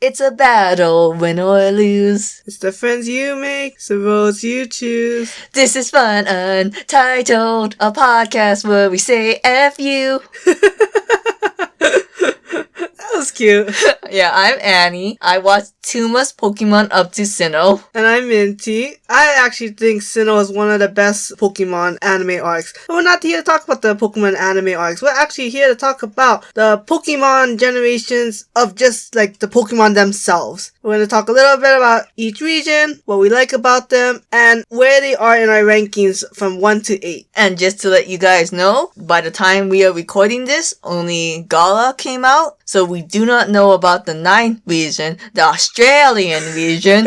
It's a battle, win or lose. It's the friends you make, it's the roads you choose. This is Fun Untitled, a podcast where we say F you. That was cute. Yeah, I'm Annie. I watched Tuma's Pokemon up to Sinnoh. And I'm Minty. I actually think Sinnoh is one of the best Pokemon anime arcs. But we're not here to talk about the Pokemon anime arcs. We're actually here to talk about the Pokemon generations of just like the Pokemon themselves. We're going to talk a little bit about each region, what we like about them, and where they are in our rankings from 1 to 8. And just to let you guys know, by the time we are recording this, only Gala came out. So we do not know about the 9th region, the Australian region,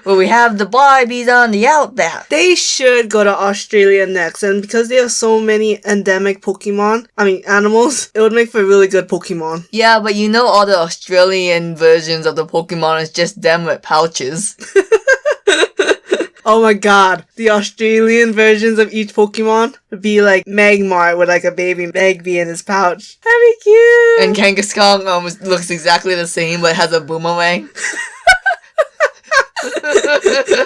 where we have the Barbies on the outback. They should go to Australia next, and because they have so many endemic animals, it would make for really good Pokemon. Yeah, but you know all the Australian versions of the Pokemon is just them with pouches. Oh my god, the Australian versions of each Pokemon would be like Magmar with like a baby Magby in his pouch. That'd be cute! And Kangaskhan looks exactly the same but has a boomerang.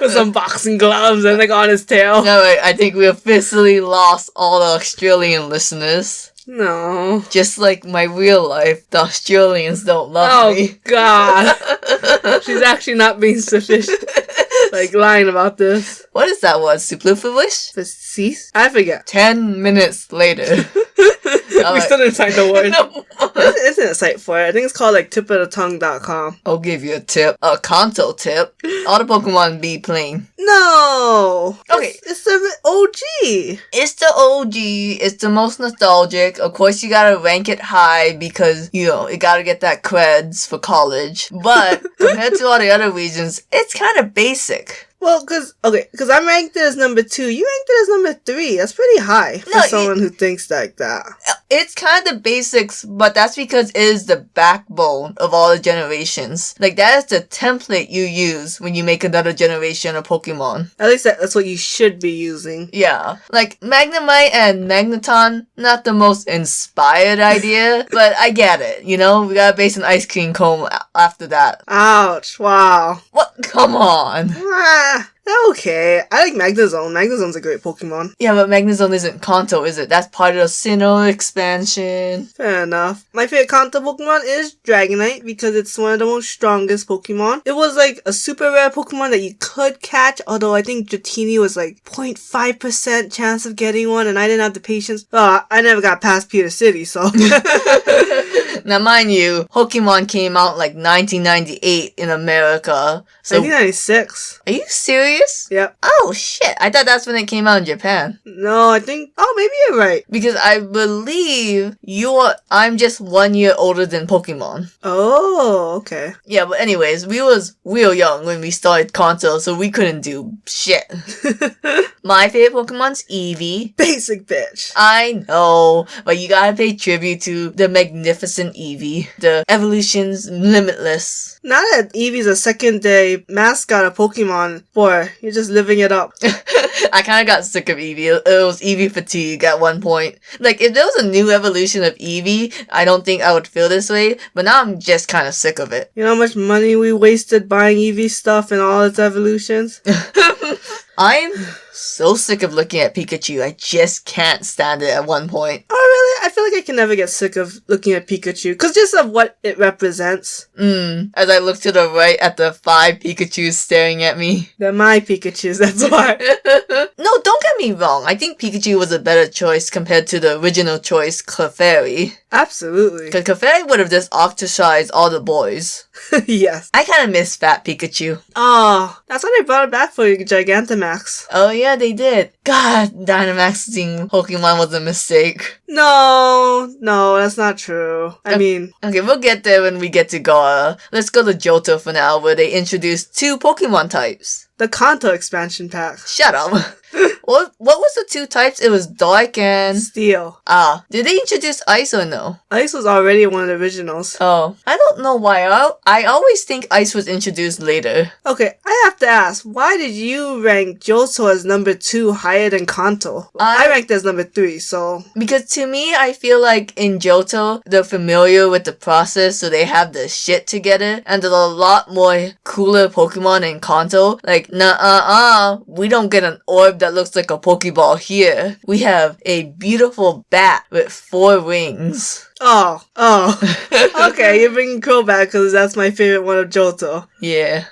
With some boxing gloves and like on his tail. No, wait, I think we officially lost all the Australian listeners. No. Just like my real life, the Australians don't love me. Oh god. She's actually not being sufficient. Like lying about this. What is that word? Superfluous? Cease? I forget. 10 minutes later. We still didn't find the word. No. There's an site for it. I think it's called like tipofthetongue.com. I'll give you a tip. A Kanto tip. All the Pokemon be plain. No! Okay. It's the OG. It's the OG. It's the most nostalgic. Of course, you gotta rank it high because, you know, it gotta get that creds for college. But compared to all the other regions, it's kind of basic. Well, because I ranked it as number 2. You ranked it as number 3. That's pretty high for someone who thinks like that. It's kind of the basics, but that's because it is the backbone of all the generations. Like, that is the template you use when you make another generation of Pokemon. At least that's what you should be using. Yeah. Like, Magnemite and Magneton, not the most inspired idea, but I get it, you know? We gotta base an ice cream cone after that. Ouch. Wow. What? Come on. Okay. I like Magnezone. Magnezone's a great Pokemon. Yeah, but Magnezone isn't Kanto, is it? That's part of the Sinnoh expansion. Fair enough. My favorite Kanto Pokemon is Dragonite because it's one of the most strongest Pokemon. It was like a super rare Pokemon that you could catch, although I think Dratini was like 0.5% chance of getting one and I didn't have the patience. I never got past Pewter City, so... Now, mind you, Pokemon came out like 1998 in America. So 1996. Are you serious? Yep. Oh, shit. I thought that's when it came out in Japan. No, I think... Oh, maybe you're right. Because I believe I'm just 1 year older than Pokemon. Oh, okay. Yeah, but anyways, we was real young when we started Kanto, so we couldn't do shit. My favorite Pokemon's Eevee. Basic bitch. I know, but you gotta pay tribute to the magnificent Eevee. The evolution's limitless. Now that Eevee's a second-day mascot of Pokemon 4, you're just living it up. I kinda got sick of Eevee. It was Eevee fatigue at one point. Like, if there was a new evolution of Eevee, I don't think I would feel this way, but now I'm just kinda sick of it. You know how much money we wasted buying Eevee stuff and all its evolutions? I'm so sick of looking at Pikachu. I just can't stand it at one point. Oh, really? I feel like I can never get sick of looking at Pikachu, because just of what it represents. As I look to the right at the 5 Pikachus staring at me. They're my Pikachus, that's why. No, don't get me wrong. I think Pikachu was a better choice compared to the original choice, Clefairy. Absolutely. Because Clefairy would have just ostracized all the boys. Yes. I kind of miss Fat Pikachu. Oh, that's why they brought it back for Gigantamax. Oh yeah, they did. God, Dynamaxing Pokemon was a mistake. No, that's not true. I mean... Okay, we'll get there when we get to Gaara. Let's go to Johto for now, where they introduced 2 Pokemon types. The Kanto expansion pack. Shut up. What was the two types? It was dark and... Steel. Did they introduce ice or no? Ice was already one of the originals. Oh, I don't know why. I always think ice was introduced later. Okay, I have to ask, why did you rank Johto as number 2 higher than Kanto? I ranked as number 3, so... Because to me, I feel like in Johto, they're familiar with the process, so they have the shit together, and there's a lot more cooler Pokemon in Kanto. Like, we don't get an orb that looks like a Pokeball here. We have a beautiful bat with 4 wings. Oh. Okay, you're bringing Crow back because that's my favorite one of Johto. Yeah.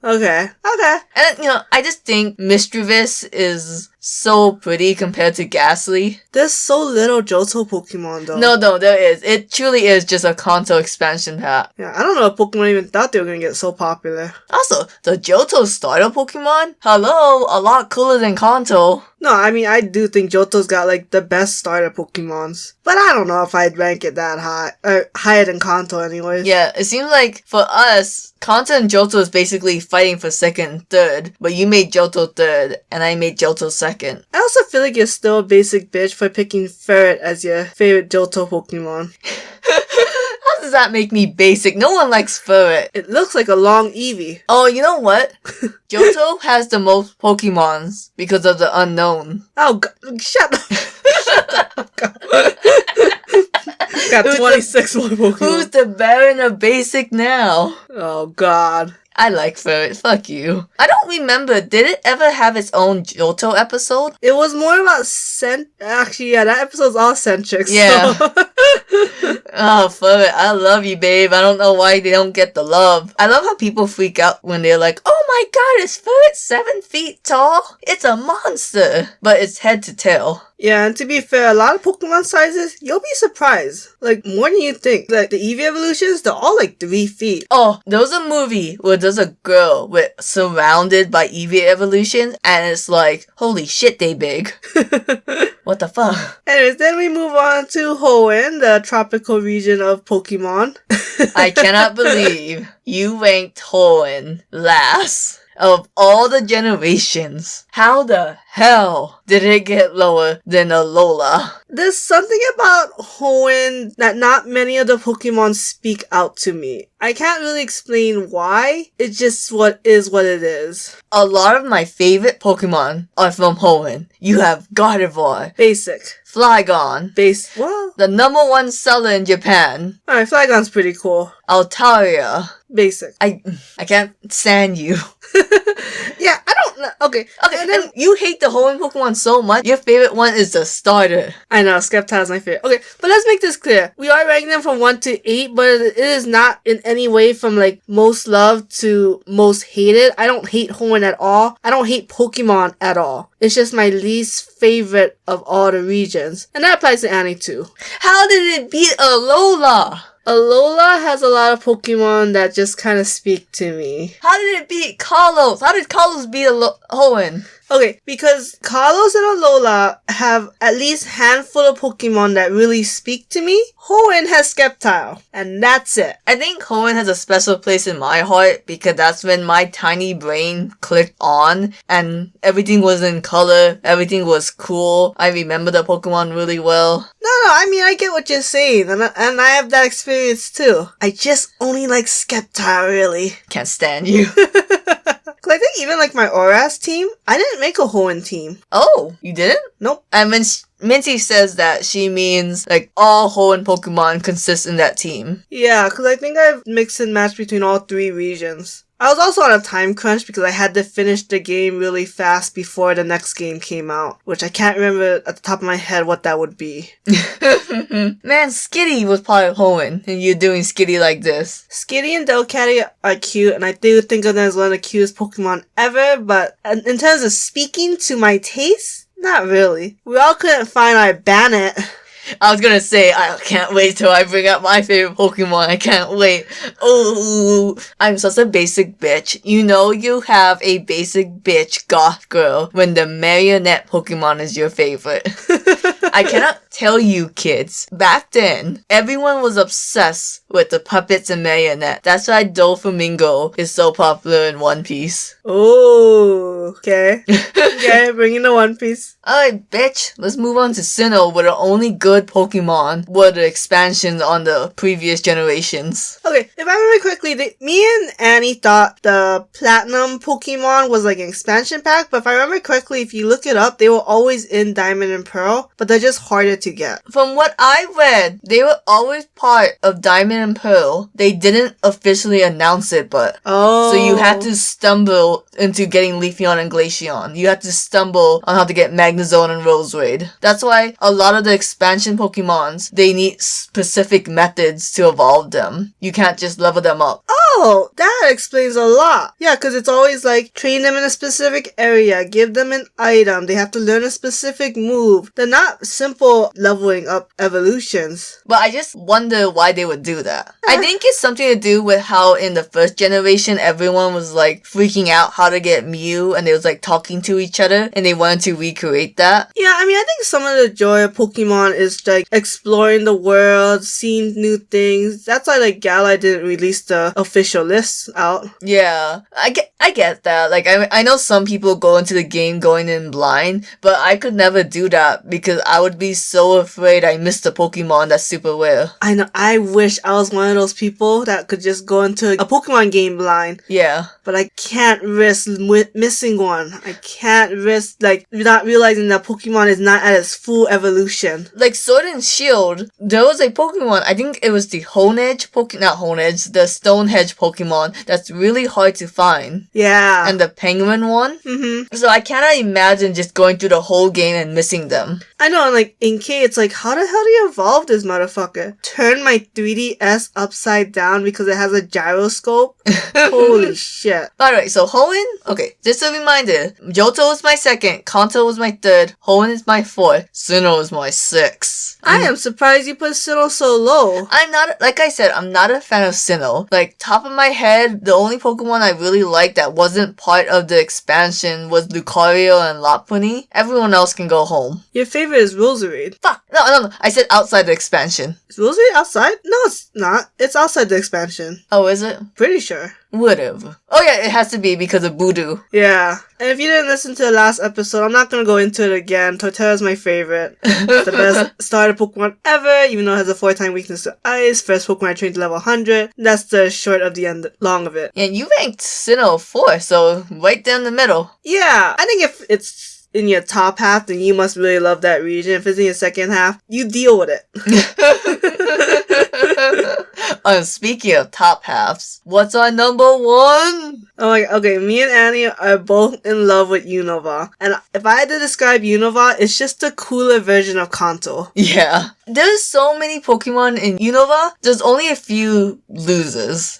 Okay. And, I just think Mischievous is so pretty compared to Ghastly. There's so little Johto Pokemon, though. No, there is. It truly is just a Kanto expansion pack. Yeah, I don't know if Pokemon even thought they were gonna get so popular. Also, the Johto starter Pokemon? Hello, a lot cooler than Kanto. No, I mean, I do think Johto's got, like, the best starter Pokemons. But I don't know if I'd rank it that high. Higher than Kanto, anyways. Yeah, it seems like, for us, Kanto and Johto is basically fighting for second and third. But you made Johto third, and I made Johto second. I also feel like you're still a basic bitch for picking Ferret as your favorite Johto Pokemon. How does that make me basic? No one likes Ferret. It looks like a long Eevee. Oh, you know what? Johto has the most Pokemons because of the unknown. Oh, God. Shut up. Shut the fuck up. Got 26 more Pokemon. Who's the Baron of Basic now? Oh, God. I like Ferret. Fuck you. I don't remember. Did it ever have its own Johto episode? It was more about Actually, yeah, that episode's all centric. Yeah. So. Oh, Ferret, I love you, babe. I don't know why they don't get the love. I love how people freak out when they're like, oh my god, is Ferret 7 feet tall? It's a monster. But it's head to tail. Yeah, and to be fair, a lot of Pokemon sizes, you'll be surprised. Like, more than you think. Like, the Eevee evolutions, they're all like 3 feet. Oh, there was a movie where there's a girl surrounded by Eevee evolutions, and it's like, holy shit, they big. What the fuck? Anyways, then we move on to Hoenn, the tropical region of Pokemon. I cannot believe you ranked Hoenn last. Of all the generations, how the hell did it get lower than Alola? There's something about Hoenn that not many of the Pokemon speak out to me. I can't really explain why. It's just what it is. A lot of my favorite Pokemon are from Hoenn. You have Gardevoir. Basic. Flygon. Well, the #1 seller in Japan. Alright, Flygon's pretty cool. Altaria. Basic. I can't stand you. Yeah, I don't know. Okay, and you hate the Hoenn Pokemon so much. Your favorite one is the starter. I know, Sceptile's my favorite. Okay, but let's make this clear. We are ranking them from 1 to 8, but it is not in any way from, like, most loved to most hated. I don't hate Hoenn at all. I don't hate Pokemon at all. It's just my least favorite of all the regions. And that applies to Annie too. How did it beat Alola? Alola has a lot of Pokemon that just kind of speak to me. How did it beat Kalos? How did Kalos beat Hoenn? Okay, because Kalos and Alola have at least a handful of Pokemon that really speak to me. Hoenn has Sceptile, and that's it. I think Hoenn has a special place in my heart because that's when my tiny brain clicked on and everything was in color, everything was cool. I remember the Pokemon really well. No, I mean, I get what you're saying, and I have that experience too. I just only like Sceptile, really. Can't stand you. Cause I think even like my Oras team, I didn't make a Hoenn team. Oh, you didn't? Nope. And when Minty says that, she means like all Hoenn Pokemon consist in that team. Yeah, cause I think I've mixed and matched between all 3 regions. I was also on a time crunch because I had to finish the game really fast before the next game came out, which I can't remember at the top of my head what that would be. Man, Skitty was part of Hoenn, and you're doing Skitty like this. Skitty and Delcatty are cute, and I do think of them as one of the cutest Pokemon ever, but in terms of speaking to my taste, not really. We all couldn't find our Bannet. I was gonna say, I can't wait till I bring up my favorite Pokemon. I can't wait. Oh, I'm such a basic bitch. You know you have a basic bitch goth girl when the marionette Pokemon is your favorite. I cannot tell you kids. Back then, everyone was obsessed with the puppets and marionette. That's why Doflamingo is so popular in One Piece. Oh, okay. Okay, bring in the One Piece. Alright, bitch. Let's move on to Sinnoh, where the only good Pokemon were the expansions on the previous generations. Okay, if I remember correctly, me and Annie thought the Platinum Pokemon was like an expansion pack, but if I remember correctly, if you look it up, they were always in Diamond and Pearl, but they're just harder to get. From what I read, they were always part of Diamond and Pearl. They didn't officially announce it, but... Oh. So you had to stumble into getting Leafeon and Glaceon. You had to stumble on how to get Magnezone and Roserade. That's why a lot of the expansion Pokemons, they need specific methods to evolve them. You can't just level them up. Oh, that explains a lot. Yeah, because it's always like, train them in a specific area, give them an item, they have to learn a specific move. They're not simple leveling up evolutions. But I just wonder why they would do that. I think it's something to do with how in the first generation, everyone was like freaking out how to get Mew, and they was like talking to each other, and they wanted to recreate that. Yeah, I mean, I think some of the joy of Pokemon is like exploring the world, seeing new things. That's why like Gala didn't release the official list out. Yeah, I get that. Like, I know some people go into the game going in blind, but I could never do that because I would be so afraid I missed a Pokemon that's super rare. I know, I wish I was one of those people that could just go into a Pokemon game blind. Yeah. But I can't risk missing one. I can't risk, like, not realizing that Pokemon is not at its full evolution. Like, Sword and Shield, there was a Pokemon, I think it was the the Stonehenge Pokemon that's really hard to find. Yeah. And the Penguin one. Mm-hmm. So I cannot imagine just going through the whole game and missing them. I know, and like, in K, it's like, how the hell do you evolve this motherfucker? Turn my 3DS upside down because it has a gyroscope? Holy shit. Alright, so Hoenn, okay, just a reminder, Johto is my second, Kanto was my third, Hoenn is my fourth, Sinnoh is my sixth. I am surprised you put Sinnoh so low. I'm not, like I said, I'm not a fan of Sinnoh. Like, top of my head, the only Pokemon I really liked that wasn't part of the expansion was Lucario and Lopunny. Everyone else can go home. Your favorite is Roserade. Fuck! No, I said outside the expansion. Is Roserade outside? No, it's not. It's outside the expansion. Oh, is it? Pretty sure. Whatever. Oh yeah, it has to be because of Voodoo. Yeah. And if you didn't listen to the last episode, I'm not gonna go into it again. Torterra is my favorite. It's the best starter Pokemon ever, even though it has a 4-time weakness to ice. First Pokemon I trained to level 100. That's the short of the end, long of it. And you ranked Sinnoh 4, so right down the middle. Yeah, I think if it's in your top half, then you must really love that region. If it's in your second half, you deal with it. Speaking of top halves, what's our number one? Oh my, okay, me and Annie are both in love with Unova. And if I had to describe Unova, it's just a cooler version of Kanto. Yeah. There's so many Pokemon in Unova, there's only a few losers.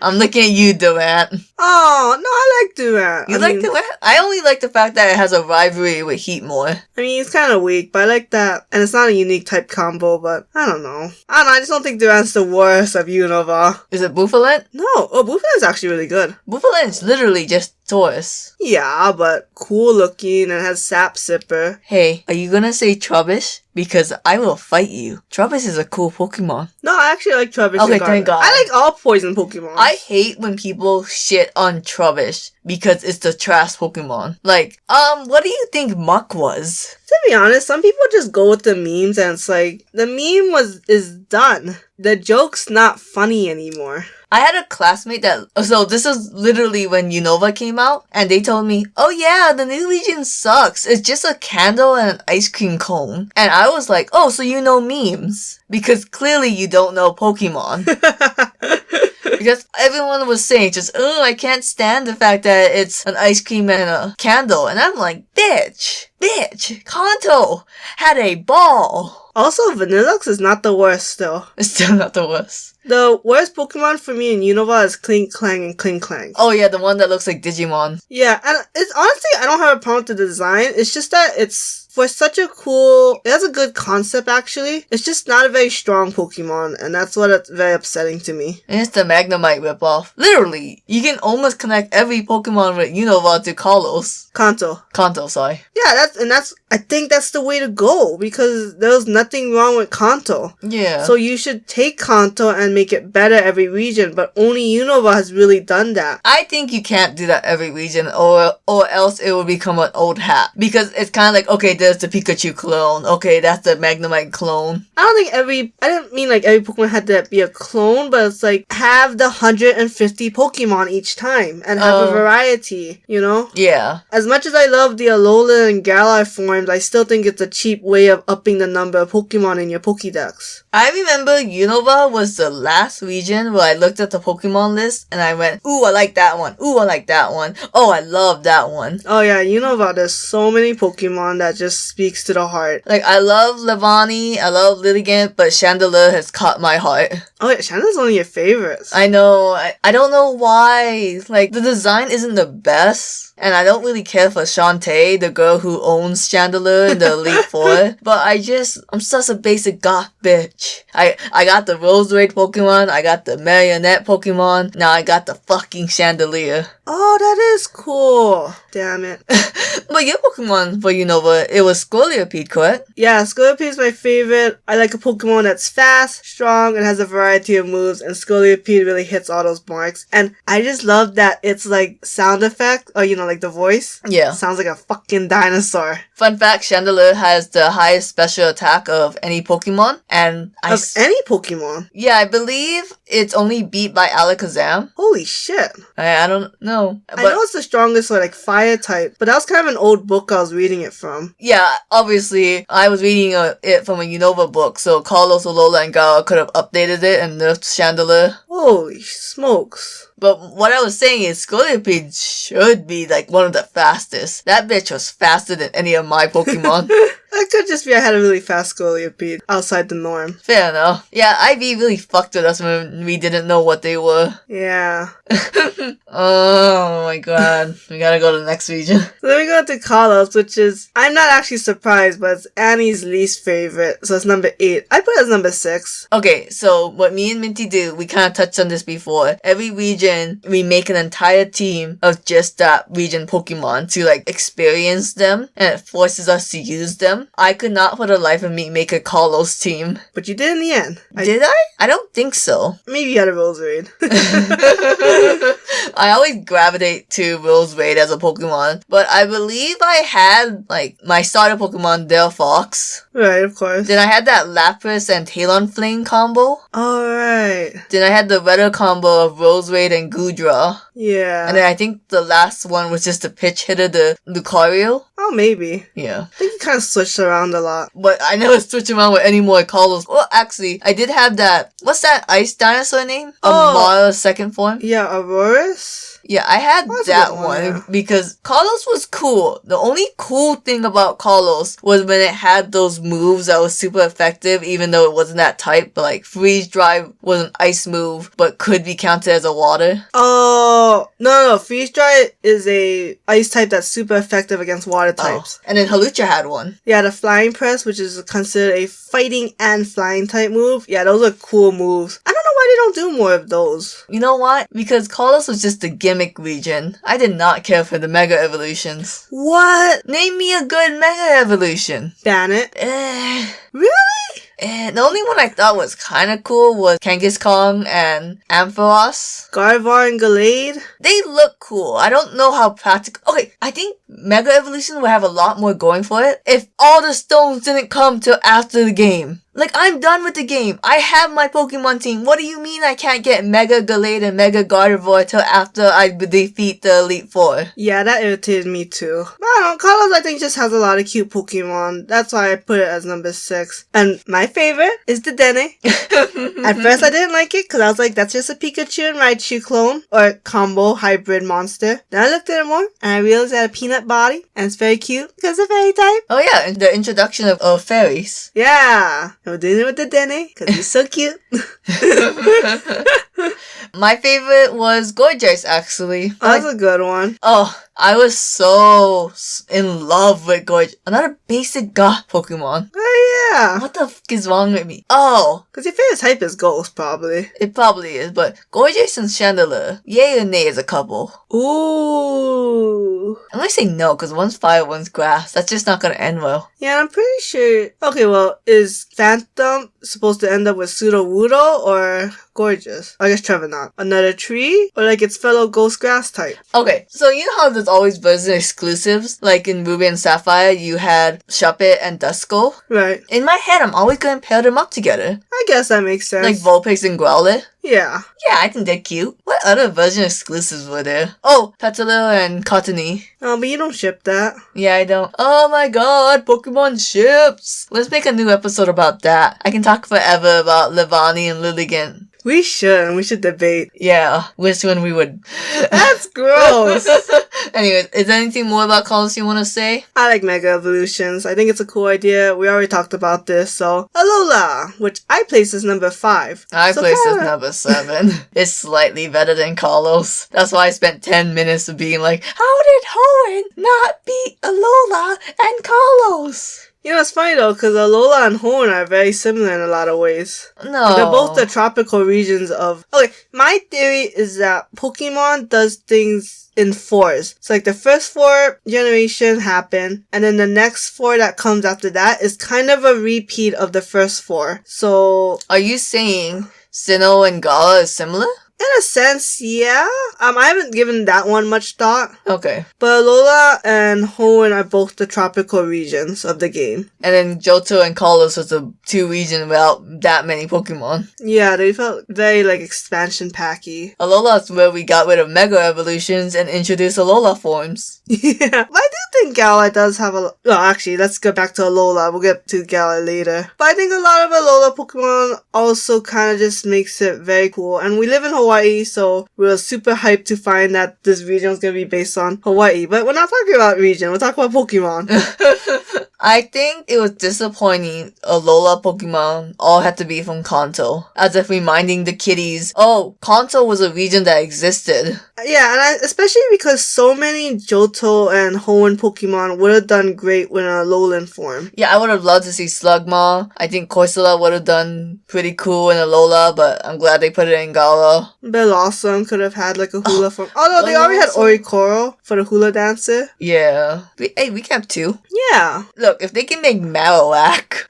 I'm looking at you, Durant. Oh, no, I like Durant. You like Durant? I only like the fact that it has a rivalry with Heatmore. I mean, it's kind of weak, but I like that. And it's not a unique type combo, but I don't know. I just don't think Durant's the worst of Unova. Is it Bouffalant? No. Oh, Bouffalant is actually really good. Bouffalant is literally just Taurus. Yeah, but cool looking and has Sap Sipper. Hey, are you gonna say Trubbish? Because I will fight you. Trubbish is a cool Pokemon. No, I actually like Trubbish. Okay, thank God. I like all poison Pokemon. I hate when people shit on Trubbish because it's the trash Pokemon. Like, what do you think Muck was? To be honest, some people just go with the memes and it's like, the meme is done. The joke's not funny anymore. I had a classmate so this is literally when Unova came out, and they told me, oh yeah, the new region sucks. It's just a candle and an ice cream cone. And I was like, oh, so you know memes. Because clearly you don't know Pokemon. Because everyone was saying just, oh, I can't stand the fact that it's an ice cream and a candle. And I'm like, bitch, Kanto had a ball. Also, Vanillux is not the worst though. It's still not the worst. The worst Pokemon for me in Unova is Clink Clang and Clink Clang. Oh yeah, the one that looks like Digimon. Yeah, and it's honestly, I don't have a problem with the design. It's just that it's for such a cool, it has a good concept actually. It's just not a very strong Pokemon, and that's what it's very upsetting to me. And it's the Magnemite ripoff. Literally, you can almost connect every Pokemon with Unova to Kalos. Kanto, sorry. Yeah, I think that's the way to go, because there's nothing wrong with Kanto. Yeah. So you should take Kanto and make it better every region, but only Unova has really done that. I think you can't do that every region, or else it will become an old hat. Because it's kind of like, okay, there's the Pikachu clone. Okay, that's the Magnemite clone. I didn't mean like every Pokemon had to be a clone, but it's like have the 150 Pokemon each time and have a variety, you know? Yeah. As much as I love the Alola and Galar forms, I still think it's a cheap way of upping the number of Pokemon in your Pokédex. I remember Unova was the last region where I looked at the Pokemon list and I went, ooh, I like that one. Ooh, I like that one. Oh, I love that one. Oh yeah, Unova, there's so many Pokemon that just speaks to the heart. Like, I love Levani, I love Lilligant, but Chandelure has caught my heart. Oh yeah, Chandelure's one of your favorites. I know. I don't know why. Like, the design isn't the best. And I don't really care for Shantae, the girl who owns Chandelure in the Elite Four. But I'm such a basic goth bitch. I got the Roserade Pokemon, I got the Marionette Pokemon, now I got the fucking Chandelier. Oh, that is cool. Damn it. But your Pokemon for Unova, it was Scolipede, correct? Yeah, Scolipede is my favorite. I like a Pokemon that's fast, strong, and has a variety of moves, and Scolipede really hits all those marks. And I just love that it's like sound effect, or like the voice. Yeah. Sounds like a fucking dinosaur. Fun fact, Chandelure has the highest special attack of any Pokemon, and any Pokemon? Yeah, I believe it's only beat by Alakazam. Holy shit. I don't know. I know it's the strongest for like fire type, but that was kind of an old book I was reading it from. Yeah, obviously, I was reading it from a Unova book, so Carlos, Alola, and Gara could have updated it and nerfed Chandelure. Holy smokes. But what I was saying is Scolipede should be like one of the fastest. That bitch was faster than any of my Pokemon. That could just be I had a really fast Scolipede outside the norm. Fair enough. Yeah, IV really fucked with us when we didn't know what they were. Yeah. Oh my god. We gotta go to the next region. So then we go to Carlos, which is, I'm not actually surprised, but it's Annie's least favorite. So it's number 8. I put it as number 6. Okay, so what me and Minty do, we kind of touched on this before. Every region, we make an entire team of just that region Pokemon to like experience them, and it forces us to use them. I could not for the life of me make a Carlos team. But you did in the end. Did I? I don't think so. Maybe you had a Roserade. I always gravitate to Roserade as a Pokemon, but I believe I had, like, my starter Pokemon, Delphox. Right, of course. Then I had that Lapras and Talonflame combo. Alright. Then I had the Redder combo of Roserade and Goodra. Yeah. And then I think the last one was just the pitch hitter, the Lucario. Oh, maybe. Yeah. I think you kind of switched around a lot. But I never switched around with any more Carlos. Well, actually, I did have that, what's that ice dinosaur name? Amara's second form? Yeah, Aurorus? Yeah, I had that one yeah. because Carlos was cool. The only cool thing about Carlos was when it had those moves that was super effective, even though it wasn't that type. But like Freeze Drive was an ice move, but could be counted as a water. Oh, no. Freeze Dry is a ice type that's super effective against water types. And then Halucha had one. Yeah, the Flying Press, which is considered a fighting and flying type move. Yeah, those are cool moves. I don't know why they don't do more of those. You know what? Because Carlos was just a gimmick region. I did not care for the Mega Evolutions. What? Name me a good Mega Evolution. Ban it. Really? The only one I thought was kind of cool was Kangaskhan and Ampharos. Gardevoir and Gallade? They look cool. I don't know how practical. Okay, I think Mega Evolution would have a lot more going for it if all the stones didn't come till after the game. Like, I'm done with the game. I have my Pokemon team. What do you mean I can't get Mega Gallade and Mega Gardevoir till after I defeat the Elite Four? Yeah, that irritated me too. But I don't know, Carlos I think just has a lot of cute Pokemon. That's why I put it as number 6. And my favorite is the Dene. At first I didn't like it because I was like, that's just a Pikachu and Raichu clone or combo hybrid monster. Then I looked at it more and I realized it had a peanut body and it's very cute because of fairy type. Oh yeah, and the introduction of fairies. Yeah. I'm doing it with the Dene because he's so cute. My favorite was Gorgeous, actually. Oh, that's a good one. Oh, I was so in love with Gorge. Another basic goth Pokemon. Oh, yeah. What the f*** is wrong with me? Oh, Because your favorite type is Ghost, probably. it probably is, but Gorgeous and Chandelier, yay or nay as a couple? Ooh. I'm gonna say no, because one's fire, one's grass. That's just not gonna end well. Yeah, I'm pretty sure. Okay, well, is Phantom supposed to end up with Sudowoodo or Gorgeous? I guess Trevor not. Another tree? Or like its fellow ghost grass type? Okay, so you know how there's always version exclusives? Like in Ruby and Sapphire, you had Shuppet and Duskull. Right. In my head, I'm always gonna pair them up together. I guess that makes sense. Like Vulpix and Growlithe. Yeah. Yeah, I think they're cute. What other version exclusives were there? Oh, Petalil and Cottony. Oh, but you don't ship that. Yeah, I don't. Oh my god, Pokemon ships! Let's make a new episode about that. I can talk forever about Levani and Lilligant. We should, and we should debate. Yeah, which one we would. That's gross. Anyways, is there anything more about Colors you want to say? I like Mega Evolutions. I think it's a cool idea. We already talked about this, so Alola, which I place as number 5. I So placed kinda- as number 7. It's slightly better than Carlos. That's why I spent 10 minutes of being like, how did Hoenn not beat Alola and Carlos? You know, it's funny though, because Alola and Hoenn are very similar in a lot of ways. No. They're both the tropical regions of... Okay, my theory is that Pokemon does things in 4s. So like the first 4 generation happen, and then the next 4 that comes after that is kind of a repeat of the first 4. So... Are you saying Sinnoh and Gala is similar? in a sense, yeah. I haven't given that one much thought. Okay. But Alola and Hoenn are both the tropical regions of the game. And then Johto and Carlos was the 2 regions without that many Pokemon. Yeah, they felt very, like, expansion packy. Alola's where we got rid of Mega Evolutions and introduced Alola forms. Yeah. But I do think Galar does have a... Well, actually, let's go back to Alola. We'll get to Galar later. But I think a lot of Alola Pokemon also kind of just makes it very cool. And we live in Hawaii, so we're super hyped to find that this region is going to be based on Hawaii. But we're not talking about region. We're talking about Pokemon. I think it was disappointing Alola Pokemon all had to be from Kanto. As if reminding the kiddies, oh, Kanto was a region that existed. Yeah, and especially because so many Johto and Hoenn Pokemon would have done great with an Alolan form. Yeah, I would have loved to see Slugma. I think Corsola would have done pretty cool in Alola, but I'm glad they put it in Gala. Blossom could have had like a hula form. Although they already had Orikoro for the hula dancer. Yeah. We kept 2. Yeah. Look, if they can make Marowak...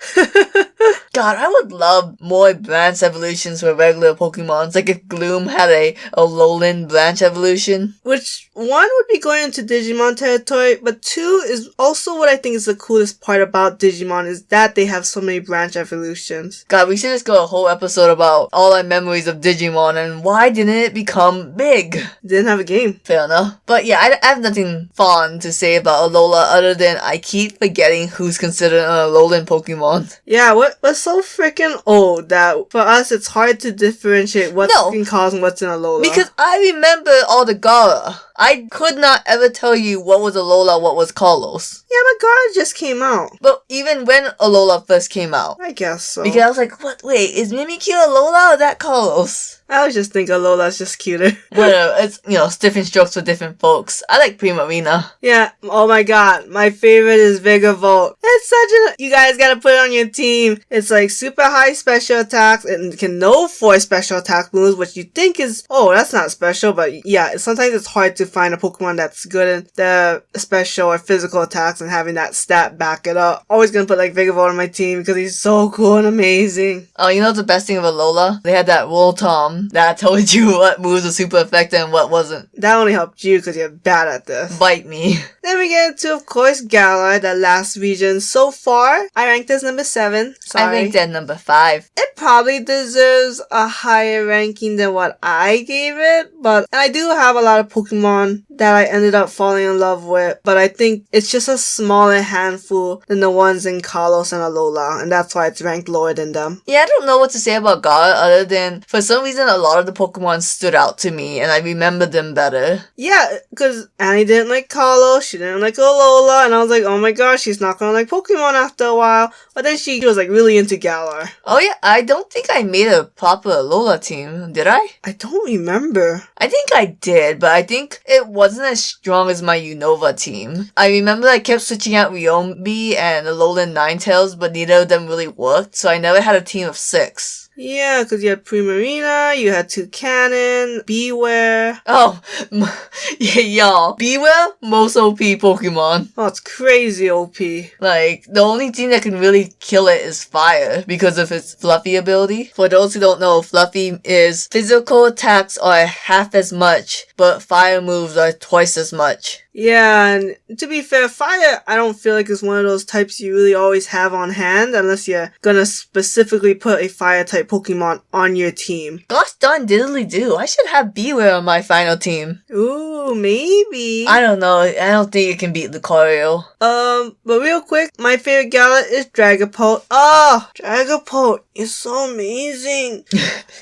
God, I would love more branch evolutions for regular Pokemons. Like if Gloom had a Alolan branch evolution. Which, 1 would be going into Digimon territory, but 2 is also what I think is the coolest part about Digimon is that they have so many branch evolutions. God, we should just go a whole episode about all our memories of Digimon and why didn't it become big? Didn't have a game. Fair enough. But yeah, I have nothing fun to say about Alola other than I keep forgetting who's considered an Alolan Pokemon. Yeah, we're so freaking old that for us it's hard to differentiate what's in Cos and what's in Alola. Because I remember all the Gara. I could not ever tell you what was Alola, what was Carlos. Yeah, but Gara just came out. But even when Alola first came out. I guess so. Because I was like, what? Wait, is Mimikyu Alola or that Carlos? I always just think Alola's just cuter. Whatever, it's, it's different strokes for different folks. I like Primarina. Yeah, oh my god, my favorite is Vigavolt. It's such a... You guys gotta put it on your team. It's like super high special attacks and can know 4 special attack moves, which you think is, oh, that's not special, but yeah, sometimes it's hard to find a Pokemon that's good in the special or physical attacks and having that stat back it up. Always gonna put like Vigavolt on my team because he's so cool and amazing. Oh, you know the best thing of Alola? They had that Roll Tom that told you what moves were super effective and what wasn't. That only helped you because you're bad at this. Bite me. Then we get into, of course, Galar, the last region. So far, I ranked as number 7. Sorry. I ranked at number 5. It probably deserves a higher ranking than what I gave it, but I do have a lot of Pokemon that I ended up falling in love with, but I think it's just a smaller handful than the ones in Kalos and Alola, and that's why it's ranked lower than them. Yeah, I don't know what to say about Galar other than, for some reason, a lot of the Pokemon stood out to me, and I remember them better. Yeah, because Annie didn't like Kalos, she didn't like Alola, and I was like, oh my gosh, she's not gonna like Pokemon after a while, but then she was like really into Galar. Oh yeah, I don't think I made a proper Alola team, did I? I don't remember. I think I did, but I think it wasn't as strong as my Unova team. I remember I kept switching out Riombi and Alolan Ninetales, but neither of them really worked, so I never had a team of 6. Yeah, because you had Primarina, you had Toucannon, Beware. Oh, yeah, y'all. Beware, most OP Pokemon. Oh, it's crazy OP. Like, the only thing that can really kill it is Fire because of its Fluffy ability. For those who don't know, Fluffy is physical attacks are half as much, but Fire moves are twice as much. Yeah, and to be fair, Fire, I don't feel like it's one of those types you really always have on hand unless you're gonna specifically put a Fire-type Pokemon on your team. Gosh darn diddly do. I should have Beware on my final team. Ooh, maybe. I don't know. I don't think it can beat Lucario. But real quick, my favorite Gala is Dragapult. Oh, Dragapult is so amazing.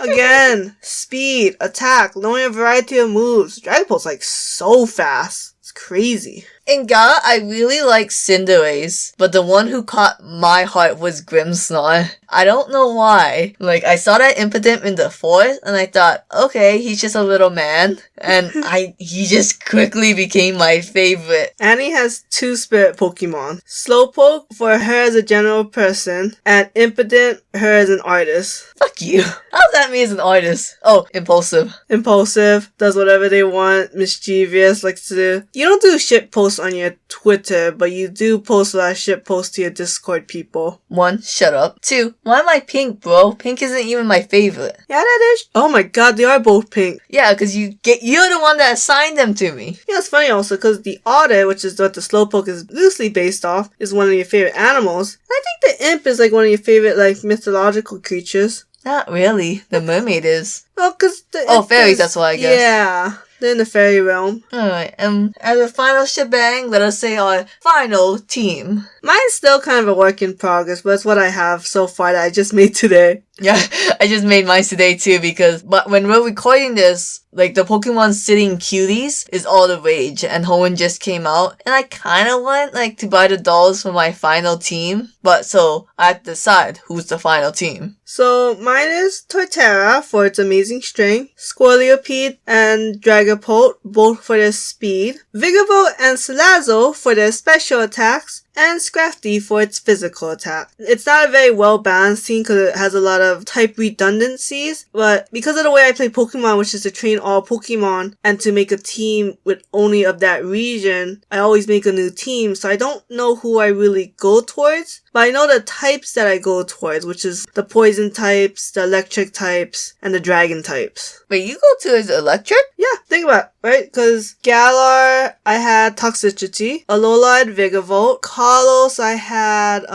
Again, speed, attack, knowing a variety of moves. Dragapult's like so fast. It's crazy. In Gala, I really like Cinderace, but the one who caught my heart was Grimmsnarl. I don't know why. Like, I saw that Impidimp in the forest, and I thought, okay, he's just a little man, and he just quickly became my favorite. Annie has 2 spirit Pokemon. Slowpoke for her as a general person, and Impidimp her as an artist. Fuck you. How's that me as an artist? Oh, impulsive. Impulsive, does whatever they want, mischievous, likes to do. You don't do shit posts on your Twitter, but you do post a lot of shit posts to your Discord people. 1, shut up. 2, why am I pink, bro? Pink isn't even my favorite. Yeah, that is. Oh my god, they are both pink. Yeah, because you're the one that assigned them to me. Yeah, it's funny also, because the otter, which is what the Slowpoke is loosely based off, is one of your favorite animals. And I think the imp is like one of your favorite, like, mythological creatures. Not really. The mermaid is. Well, because the Oh, fairies, that's why I guess. Yeah. They're in the fairy realm. Alright, as a final shebang, let us say our final team. Mine's still kind of a work in progress, but it's what I have so far that I just made today. Yeah, I just made mine today too but when we're recording this, like the Pokemon Sitting Cuties is all the rage and Hoenn just came out and I kinda want like to buy the dolls for my final team, but so I have to decide who's the final team. So mine is Torterra for its amazing strength, Squirrelipede and Dragapult both for their speed, Vigavolt and Salazzle for their special attacks, and Scrafty for its physical attack. It's not a very well balanced team because it has a lot of type redundancies, but because of the way I play Pokemon, which is to train all Pokemon and to make a team with only of that region, I always make a new team, so I don't know who I really go towards, but I know the types that I go towards, which is the poison types, the electric types, and the dragon types. Wait, you go towards electric? Yeah, think about it, right? Because Galar, I had Toxicity, Alola had Vigavolt, Kalos, I had,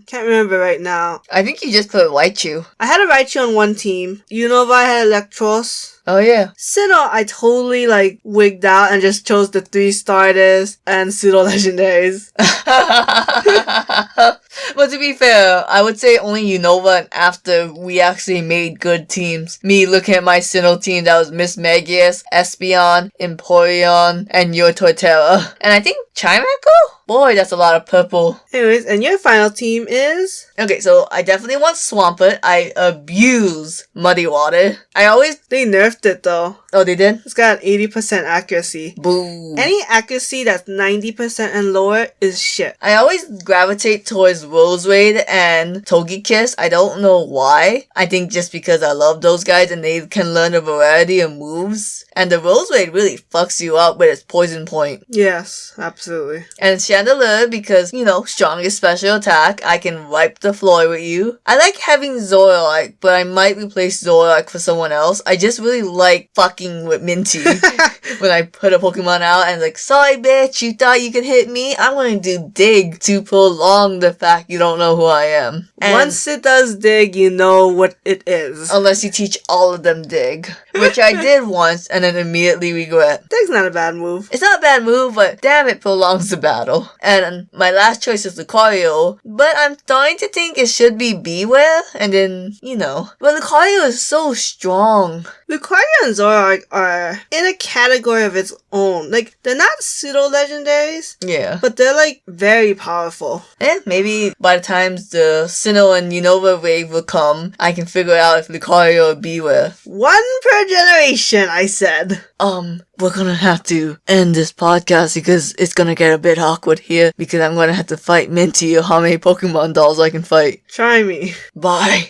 can't remember right now. I think you just put Raichu. I had a Raichu on one team. Unova, I had Electros. Oh yeah. Sinnoh, I totally like wigged out and just chose the 3 starters and pseudo legendaries. But to be fair, I would say only Unova and after we actually made good teams. Me looking at my Sinnoh team that was Miss Magius, Espeon, Empoleon, and your Torterra. And I think Chimecho? Boy, that's a lot of purple. Anyways, and your final team is? Okay, so I definitely want Swampert. I abuse Muddy Water. They nerfed it though. Oh, they did? It's got 80% accuracy. Boo. Any accuracy that's 90% and lower is shit. I always gravitate towards Roserade and Togekiss. I don't know why. I think just because I love those guys and they can learn a variety of moves. And the Roserade really fucks you up with its poison point. Yes, absolutely. And Chandelure because, strongest special attack. I can wipe the floor with you. I like having Zoroark, but I might replace Zoroark for someone else. I just really like fucking with Minty when I put a Pokemon out and like, sorry bitch, you thought you could hit me? I'm going to do Dig to prolong the fact you don't know who I am. And once it does Dig, you know what it is. Unless you teach all of them Dig, which I did once and then immediately regret. Dig's not a bad move. It's not a bad move, but damn it prolongs the battle. And my last choice is Lucario, but I'm starting to think it should be Beware, and then, but Lucario is so strong. Lucario and Zoroark arc are in a category of its own. Like, they're not pseudo-legendaries, Yeah. but they're, like, very powerful. Maybe by the time the Sinnoh and Unova wave will come, I can figure out if Lucario or Beware. 1 per generation, I said. We're gonna have to end this podcast because it's gonna get a bit awkward here because I'm gonna have to fight Minty or how many Pokemon dolls I can fight. Try me. Bye.